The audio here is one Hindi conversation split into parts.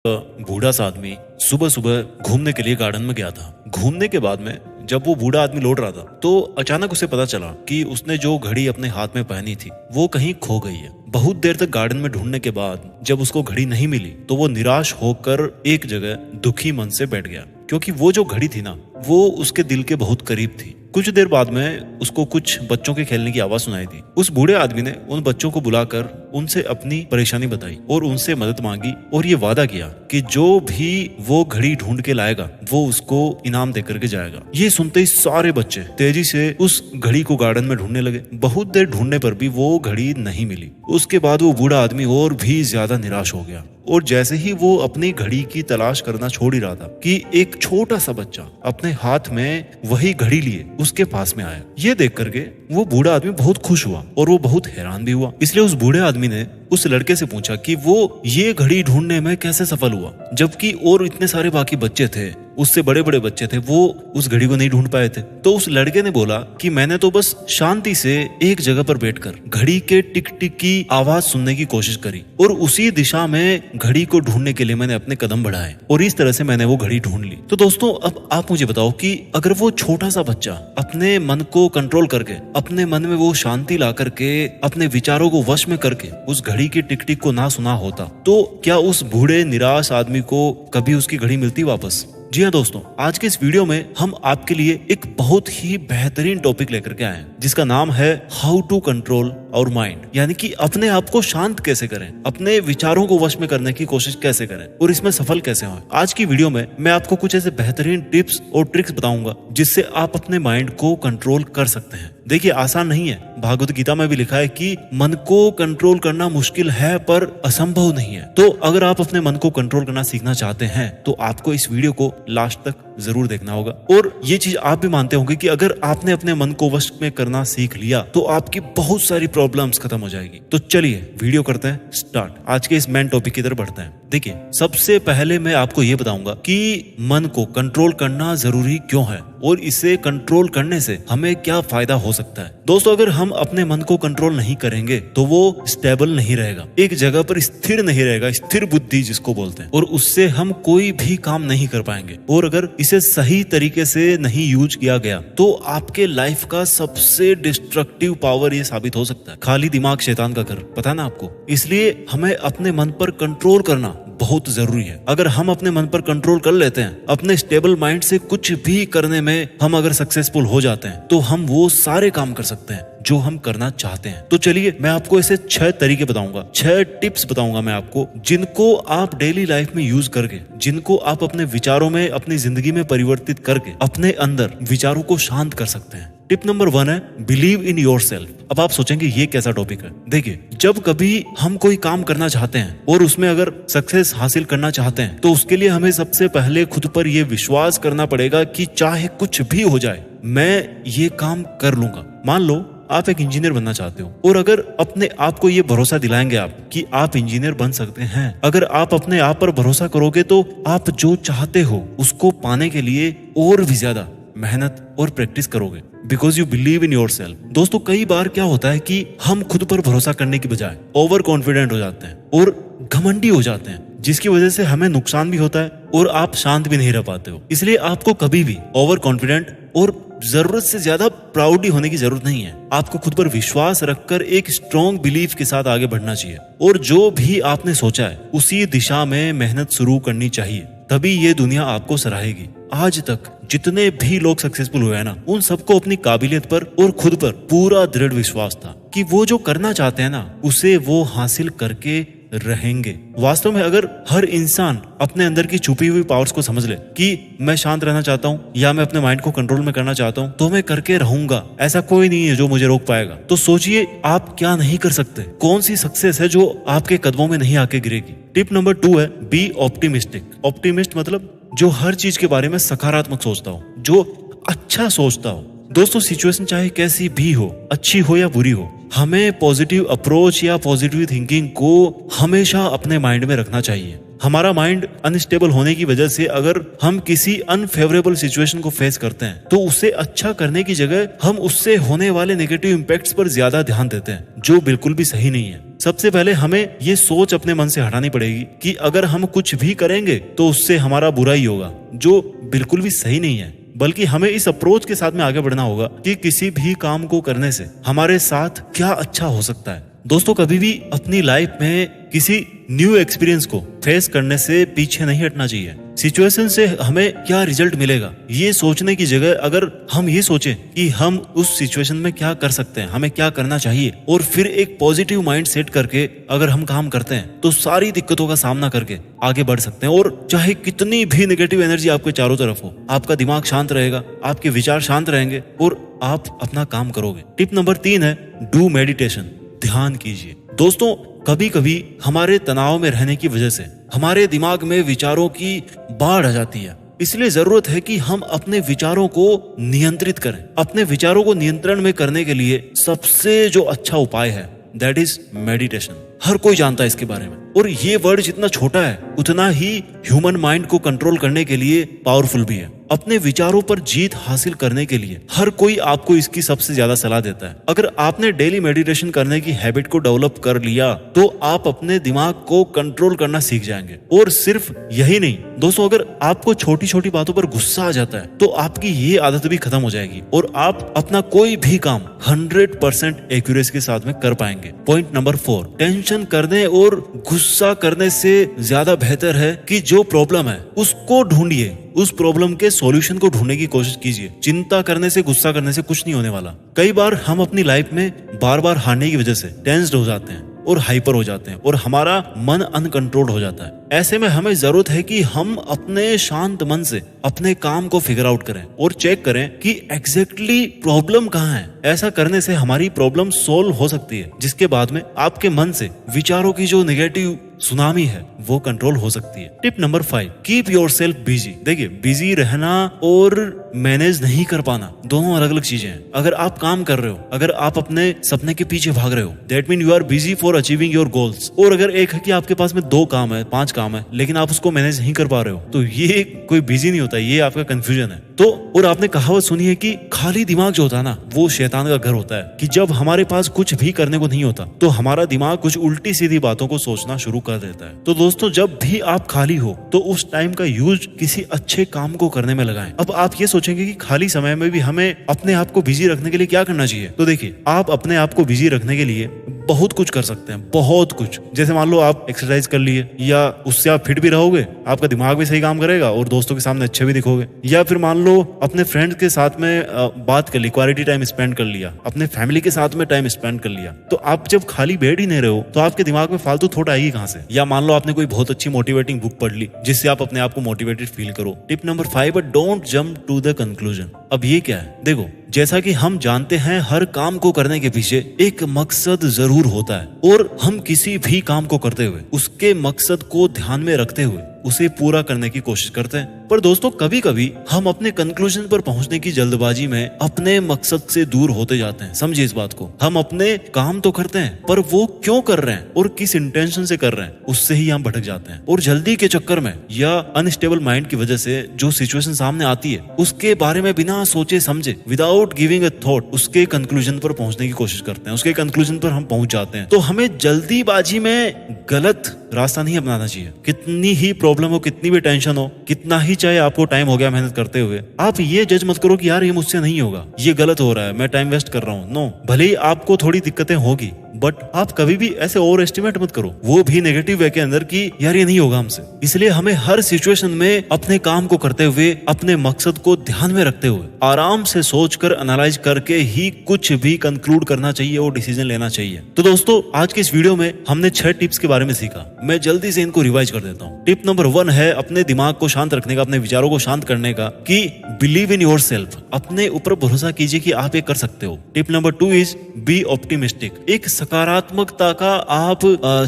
बूढ़ा सा आदमी सुबह सुबह घूमने के लिए गार्डन में गया था। घूमने के बाद में जब वो बूढ़ा आदमी लौट रहा था तो अचानक उसे पता चला कि उसने जो घड़ी अपने हाथ में पहनी थी वो कहीं खो गई है। बहुत देर तक गार्डन में ढूंढने के बाद जब उसको घड़ी नहीं मिली तो वो निराश होकर एक जगह दुखी मन से बैठ गया, क्योंकि वो जो घड़ी थी ना वो उसके दिल के बहुत करीब थी। कुछ देर बाद में उसको कुछ बच्चों के खेलने की आवाज सुनाई दी। उस बूढ़े आदमी ने उन बच्चों को बुलाकर उनसे अपनी परेशानी बताई और उनसे मदद मांगी और ये वादा किया कि जो भी वो घड़ी ढूंढ के लाएगा वो उसको इनाम दे करके जाएगा। ये सुनते ही सारे बच्चे तेजी से उस घड़ी को गार्डन में ढूंढने लगे। बहुत देर ढूंढने पर भी वो घड़ी नहीं मिली। उसके बाद वो बूढ़ा आदमी और भी ज्यादा निराश हो गया और जैसे ही वो अपनी घड़ी की तलाश करना छोड़ ही रहा था कि एक छोटा सा बच्चा अपने हाथ में वही घड़ी लिए उसके पास में आया। ये देख करके वो बूढ़ा आदमी बहुत खुश हुआ और वो बहुत हैरान भी हुआ। इसलिए उस बूढ़े आदमी ने उस लड़के से पूछा कि वो ये घड़ी ढूंढने में कैसे सफल हुआ, जबकि और इतने सारे बाकी बच्चे थे, उससे बड़े बड़े बच्चे थे, वो उस घड़ी को नहीं ढूंढ पाए थे। तो उस लड़के ने बोला कि मैंने तो बस शांति से एक जगह पर बैठकर घड़ी के टिक टिक की आवाज सुनने की कोशिश करी और उसी दिशा में घड़ी को ढूंढने के लिए मैंने अपने कदम बढ़ाए और इस तरह से मैंने वो घड़ी ढूंढ ली। तो दोस्तों अब आप मुझे बताओ कि अगर वो छोटा सा बच्चा अपने मन को कंट्रोल करके, अपने मन में वो शांति ला करके, अपने विचारों को वश में करके उस घड़ी की टिक टिक को ना सुना होता तो क्या उस बूढ़े निराश आदमी को कभी उसकी घड़ी मिलती वापस? जी हाँ दोस्तों, आज के इस वीडियो में हम आपके लिए एक बहुत ही बेहतरीन टॉपिक लेकर के आए हैं जिसका नाम है how to control our mind, यानी कि अपने आप को शांत कैसे करें, अपने विचारों को वश में करने की कोशिश कैसे करें और इसमें सफल कैसे हों। आज की वीडियो में मैं आपको कुछ ऐसे बेहतरीन टिप्स और ट्रिक्स बताऊंगा जिससे आप अपने माइंड को कंट्रोल कर सकते हैं। देखिए आसान नहीं है, भागवत गीता में भी लिखा है कि मन को कंट्रोल करना मुश्किल है पर असंभव नहीं है। तो अगर आप अपने मन को कंट्रोल करना सीखना चाहते हैं तो आपको इस वीडियो को लास्ट तक जरूर देखना होगा। और ये चीज आप भी मानते होंगे कि अगर आपने अपने मन को वश में करना सीख लिया तो आपकी बहुत सारी प्रॉब्लम्स खत्म हो जाएगी। तो चलिए वीडियो करते हैं स्टार्ट। आज के इस मेन टॉपिक की तरफ बढ़ते हैं। देखिए सबसे पहले मैं आपको ये बताऊंगा कि मन को कंट्रोल करना जरूरी क्यों है और इसे कंट्रोल करने से हमें क्या फायदा हो सकता है। दोस्तों अगर हम अपने मन को कंट्रोल नहीं करेंगे तो वो स्टेबल नहीं रहेगा, एक जगह पर स्थिर नहीं रहेगा, स्थिर बुद्धि जिसको बोलते हैं, और उससे हम कोई भी काम नहीं कर पाएंगे। और अगर इसे सही तरीके से नहीं यूज किया गया तो आपके लाइफ का सबसे डिस्ट्रक्टिव पावर ये साबित हो सकता है। खाली दिमाग शैतान का घर, पता है ना आपको। इसलिए हमें अपने मन पर कंट्रोल करना बहुत जरूरी है। अगर हम अपने मन पर कंट्रोल कर लेते हैं, अपने स्टेबल माइंड से कुछ भी करने में हम अगर सक्सेसफुल हो जाते हैं तो हम वो सारे काम कर सकते हैं जो हम करना चाहते हैं। तो चलिए मैं आपको ऐसे 6 तरीके बताऊंगा, 6 टिप्स बताऊंगा मैं आपको जिनको आप डेली लाइफ में यूज करके, जिनको आप अपने विचारों में, अपनी जिंदगी में परिवर्तित करके अपने अंदर विचारों को शांत कर सकते हैं। टिप नंबर 1 है बिलीव इन योरसेल्फ। अब आप सोचेंगे ये कैसा टॉपिक है। देखिए जब कभी हम कोई काम करना चाहते हैं और उसमें अगर सक्सेस हासिल करना चाहते हैं तो उसके लिए हमें सबसे पहले खुद पर यह विश्वास करना पड़ेगा कि चाहे कुछ भी हो जाए मैं ये काम कर लूंगा। मान लो आप एक इंजीनियर बनना चाहते हो और अगर अपने आप को ये भरोसा दिलाएंगे आप कि आप इंजीनियर बन सकते हैं, अगर आप अपने आप पर भरोसा करोगे तो आप जो चाहते हो उसको पाने के लिए और भी ज्यादा मेहनत और प्रैक्टिस करोगे, because you believe in yourself. दोस्तों कई बार क्या होता है कि हम खुद पर भरोसा करने की बजाय ओवर कॉन्फिडेंट हो जाते हैं और घमंडी हो जाते हैं, जिसकी वजह से हमें नुकसान भी होता है और आप शांत भी नहीं रह पाते हो। इसलिए आपको कभी भी ओवर कॉन्फिडेंट और जरूरत से ज्यादा प्राउड होने की जरूरत नहीं है। आपको खुद पर विश्वास रखकर एक स्ट्रॉन्ग बिलीफ के साथ आगे बढ़ना चाहिए और जो भी आपने सोचा है उसी दिशा में मेहनत शुरू करनी चाहिए, तभी ये दुनिया आपको सराहेगी। आज तक जितने भी लोग सक्सेसफुल हुए हैं ना, उन सबको अपनी काबिलियत पर और खुद पर पूरा दृढ़ विश्वास था कि वो जो करना चाहते हैं ना उसे वो हासिल करके रहेंगे। वास्तव में अगर हर इंसान अपने अंदर की छुपी हुई पावर्स को समझ ले कि मैं शांत रहना चाहता हूँ या मैं अपने माइंड को कंट्रोल में करना चाहता हूँ तो मैं करके रहूंगा, ऐसा कोई नहीं है जो मुझे रोक पाएगा। तो सोचिए आप क्या नहीं कर सकते, कौन सी सक्सेस है जो आपके कदमों में नहीं आके गिरेगी। टिप नंबर 2 है बी ऑप्टिमिस्टिक। ऑप्टिमिस्ट मतलब जो हर चीज के बारे में सकारात्मक सोचता हो, जो अच्छा सोचता हो। दोस्तों सिचुएशन चाहे कैसी भी हो, अच्छी हो या बुरी हो, हमें पॉजिटिव अप्रोच या पॉजिटिव थिंकिंग को हमेशा अपने माइंड में रखना चाहिए। हमारा माइंड अनस्टेबल होने की वजह से अगर हम किसी अनफेवरेबल सिचुएशन को फेस करते हैं तो उसे अच्छा करने की जगह हम उससे होने वाले नेगेटिव इम्पैक्ट्स पर ज्यादा ध्यान देते हैं, जो बिल्कुल भी सही नहीं है। सबसे पहले हमें ये सोच अपने मन से हटानी पड़ेगी कि अगर हम कुछ भी करेंगे तो उससे हमारा बुरा ही होगा, जो बिल्कुल भी सही नहीं है। बल्कि हमें इस अप्रोच के साथ में आगे बढ़ना होगा कि किसी भी काम को करने से हमारे साथ क्या अच्छा हो सकता है। दोस्तों, कभी भी अपनी लाइफ में किसी न्यू एक्सपीरियंस को फेस करने से पीछे नहीं हटना चाहिए। सिचुएशन से हमें क्या रिजल्ट मिलेगा ये सोचने की जगह अगर हम ये सोचें कि हम उस सिचुएशन में क्या कर सकते हैं, हमें क्या करना चाहिए, और फिर एक पॉजिटिव माइंड सेट करके अगर हम काम करते हैं तो सारी दिक्कतों का सामना करके आगे बढ़ सकते हैं। और चाहे कितनी भी नेगेटिव एनर्जी आपके चारों तरफ हो, आपका दिमाग शांत रहेगा, आपके विचार शांत रहेंगे और आप अपना काम करोगे। टिप नंबर 3 है डू मेडिटेशन, ध्यान कीजिए। दोस्तों, कभी कभी हमारे तनाव में रहने की वजह से हमारे दिमाग में विचारों की बाढ़ आ जाती है। इसलिए जरूरत है कि हम अपने विचारों को नियंत्रित करें। अपने विचारों को नियंत्रण में करने के लिए सबसे जो अच्छा उपाय है दैट इज मेडिटेशन। हर कोई जानता है इसके बारे में, और ये वर्ड जितना छोटा है उतना ही ह्यूमन माइंड को कंट्रोल करने के लिए पावरफुल भी है। अपने विचारों पर जीत हासिल करने के लिए हर कोई आपको इसकी सबसे ज्यादा सलाह देता है। अगर आपने डेली मेडिटेशन करने की हैबिट को डेवलप कर लिया तो आप अपने दिमाग को कंट्रोल करना सीख जाएंगे। और सिर्फ यही नहीं दोस्तों, अगर आपको छोटी छोटी बातों पर गुस्सा आ जाता है तो आपकी ये आदत भी खत्म हो जाएगी और आप अपना कोई भी काम 100% एक्यूरेसी के साथ में कर पाएंगे। पॉइंट नंबर 4, टेंशन करने और गुस्सा करने से ज्यादा बेहतर है कि जो प्रॉब्लम है उसको ढूंढिए, उस प्रॉब्लम के सॉल्यूशन को ढूंढने की कोशिश कीजिए। चिंता करने से, गुस्सा करने से कुछ नहीं होने वाला। कई बार हम अपनी लाइफ में बार बार हारने की वजह से टेंस्ड हो जाते हैं और हाइपर हो जाते हैं और हमारा मन अनकंट्रोल्ड हो जाता है। ऐसे में हमें जरूरत है कि हम अपने शांत मन से अपने काम को फिगर आउट करें और चेक करें कि एग्जैक्टली प्रॉब्लम कहाँ है। ऐसा करने से हमारी प्रॉब्लम सोल्व हो सकती है, जिसके बाद में आपके मन से विचारों की जो नेगेटिव सुनामी है वो कंट्रोल हो सकती है। Tip number 5, keep yourself busy. देखिए, बिजी रहना और मैनेज नहीं कर पाना दोनों अलग अलग चीजें हैं। अगर आप काम कर रहे हो, अगर आप अपने सपने के पीछे भाग रहे हो, that mean you are busy for achieving your goals. और अगर एक है कि आपके पास में 2 काम है, 5 काम है, लेकिन आप उसको मैनेज नहीं कर पा रहे हो, तो ये कोई बिजी नहीं होता, ये आपका कंफ्यूजन है। तो और आपने कहावत सुनी है कि खाली दिमाग जो होता है ना वो शैतान का घर होता है, कि जब हमारे पास कुछ भी करने को नहीं होता तो हमारा दिमाग कुछ उल्टी सीधी बातों को सोचना शुरू कर देता है। तो दोस्तों, जब भी आप खाली हो तो उस टाइम का यूज किसी अच्छे काम को करने में लगाएं। अब आप ये सोचेंगे कि खाली समय में भी हमें अपने आप को बिजी रखने के लिए क्या करना चाहिए। तो देखिए, आप अपने आप को बिजी रखने के लिए बहुत कुछ कर सकते हैं, बहुत कुछ। जैसे मान लो आप एक्सरसाइज कर लिए, या उससे आप फिट भी रहोगे, आपका दिमाग भी सही काम करेगा और दोस्तों के सामने अच्छे भी दिखोगे। या फिर मान लो अपने फ्रेंड्स के साथ में बात कर ली, क्वालिटी टाइम स्पेंड कर लिया, अपने फैमिली के साथ में टाइम स्पेंड कर लिया। तो आप जब खाली बैठ ही नहीं रहे हो तो आपके दिमाग में फालतू थॉट आएगी कहां से। या मान लो आपने कोई बहुत अच्छी मोटिवेटिंग बुक पढ़ ली जिससे आप अपने आप को मोटिवेटेड फील करो। Tip number 5, don't jump to the conclusion. अब ये क्या है, देखो, जैसा कि हम जानते हैं हर काम को करने के पीछे एक मकसद जरूर होता है, और हम किसी भी काम को करते हुए उसके मकसद को ध्यान में रखते हुए उसे पूरा करने की कोशिश करते हैं। पर दोस्तों, कभी कभी हम अपने कंक्लूजन पर पहुंचने की जल्दबाजी में अपने मकसद से दूर होते जाते हैं। समझिए इस बात को। हम अपने काम तो करते हैं, पर वो क्यों कर रहे हैं और किस इंटेंशन से कर रहे हैं, उससे ही हम भटक जाते हैं। और जल्दी के चक्कर में या अनस्टेबल माइंड की वजह से जो सिचुएशन सामने आती है उसके बारे में बिना सोचे समझे, विदाउट गिविंग अ थॉट, उसके कंक्लूजन पर पहुंचने की कोशिश करते हैं, उसके कंक्लूजन पर हम पहुंच जाते हैं। तो हमें जल्दीबाजी में गलत रास्ता नहीं अपनाना चाहिए। कितनी ही प्रॉब्लम हो, कितनी भी टेंशन हो, कितना ही चाहे आपको टाइम हो गया मेहनत करते हुए, आप ये जज मत करो कि यार ये मुझसे नहीं होगा, ये गलत हो रहा है, मैं टाइम वेस्ट कर रहा हूँ। नो, भले ही आपको थोड़ी दिक्कतें होगी, बट आप कभी भी ऐसे ओवर एस्टिमेट मत करो, वो भी नेगेटिव वे के अंदर, कि यार ये नहीं होगा हमसे। इसलिए हमें हर सिचुएशन में अपने काम को करते हुए, अपने मकसद को ध्यान में रखते हुए, आराम से सोचकर एनालाइज करके ही कुछ भी कंक्लूड करना चाहिए और डिसीजन लेना चाहिए। तो दोस्तों, आज के इस वीडियो में हमने 6 टिप्स के बारे में सीखा। मैं जल्दी से इनको रिवाइज कर देता हूँ। टिप नंबर 1 है अपने दिमाग को शांत रखने का, अपने विचारों को शांत करने का, कि बिलीव इन योरसेल्फ, अपने ऊपर भरोसा कीजिए कि आप ये कर सकते हो। Tip number 2 is be optimistic, एक सकारात्मकता का आप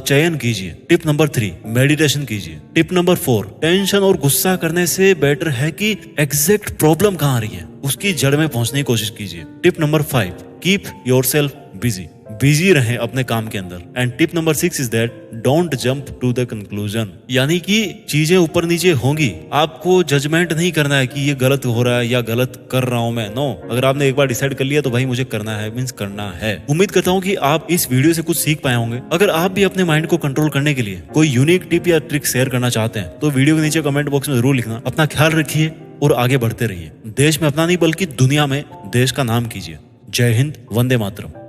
चयन कीजिए। टिप नंबर 3, मेडिटेशन कीजिए। टिप नंबर 4, टेंशन और गुस्सा करने से बेटर है कि एग्जैक्ट प्रॉब्लम कहाँ आ रही है उसकी जड़ में पहुंचने की कोशिश कीजिए। Tip number 5, keep yourself busy. Busy रहें अपने काम के अंदर। And tip number 6 is that don't jump to the conclusion, यानी कि चीजें ऊपर नीचे होंगी, आपको जजमेंट नहीं करना है कि ये गलत हो रहा है या गलत कर रहा हूं मैं। नो, अगर आपने एक बार डिसाइड कर लिया तो भाई मुझे करना है मीन्स करना है। उम्मीद करता हूं कि आप इस वीडियो से कुछ सीख पाए होंगे। अगर आप भी अपने माइंड को कंट्रोल करने के लिए कोई यूनिक टिप या ट्रिक शेयर करना चाहते हैं तो वीडियो के नीचे कमेंट बॉक्स में जरूर लिखना। अपना ख्याल रखिए और आगे बढ़ते रहिए। देश में अपना नहीं बल्कि दुनिया में देश का नाम कीजिए। जय हिंद, वंदे मातरम।